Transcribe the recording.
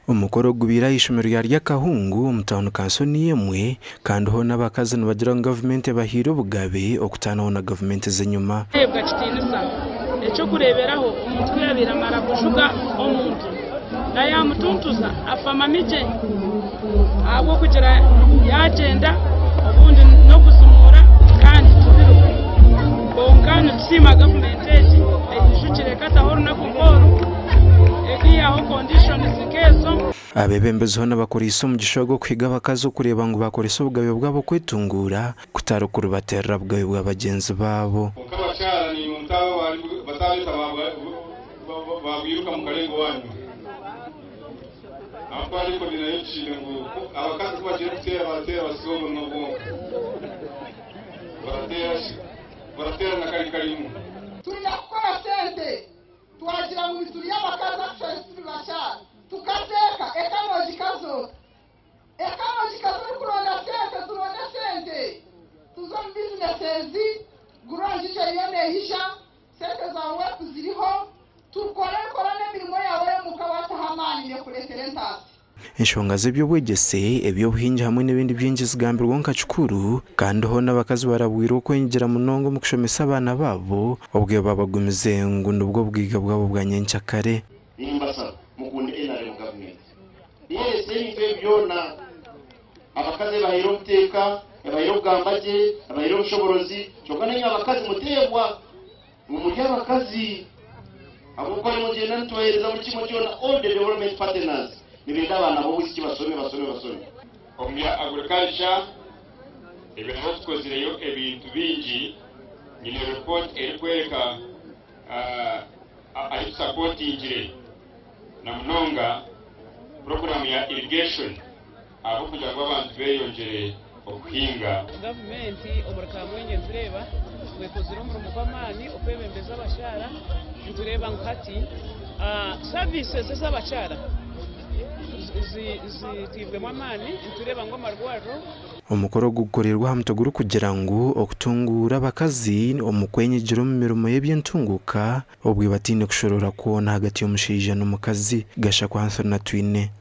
umukoro gubira ishomero rya Kahungu umutano kansoni yemwe kandi ho n'abakazi bagira government bahiro bugabe okutanaho na government zenyuma ebwa kitinisa echo kureberaho umutwe yabira mara kujuga omuntu na ya mutuntuza afama mije abo kugira yagenda ubundi no gusumura kandi tubiruka bongana tsima government ejishukire kata horuna kumboro aho conditions zikezo abebembezo n'abakora isomo gishogo kwiga bakazo kureba ngo bakora isobugabe bwabo kwitungura kutarukuru batera bwawe bw'abagenzi babo ukabashara ni umutaba bari batabita babiruka mu karengo wanyu apari ko dinayishije ngo abakazi bagiye gutera basigo no bo baratera na karimu tunakora sente twagira mu bituri y'abakaza twese bashara tukateka ekamoji kazo kuronda sente tuzo businesses gurangije yone hisha sente zawe kuziriho tukore n'imirimo yawe mukabata hamani ne kureterentasi inshonga z'ibyo bwegese ebyo buhinja hamwe n'ibindi byinjiza gambirwa nkacukuru kandi ho n'abakazi barabwira ko yinjira munongo mu kushomesa abana babo ubwe babagumize ngo nubwo bwiga bwabo bwa nyencyakare imbasa mukunde enare mu government yese ibyo na abakazi bahiro muteka bahiro bwambaje bahiro bushoborozi cyo kandi abakazi mutebwa mu mujya abakazi abo ko ari mu gihe nantuhereza mu kimo cyo na all the development partners nibinda abana bo wiki basome omya agriculture ebintu tukozireyo ebintu bingi nyine report erikwereka ari supportingire na munonga program ya irrigation abo kugira ngo abantu beyongere okuhinga government oburaka mwenye tureba wekozira umurimo kw'amani okwebembeza abashara tureba nkati services z'abashara zitibwe mamani tureba ngo marwaro umukoro gukorerwa hamutaguru kugira ngo okutungura abakazi omukwenyegiro mu mirimo y'ebyentunguka obwe batine kushorora kuona hagati y'omushija n'omukazi gasha kwanso na twine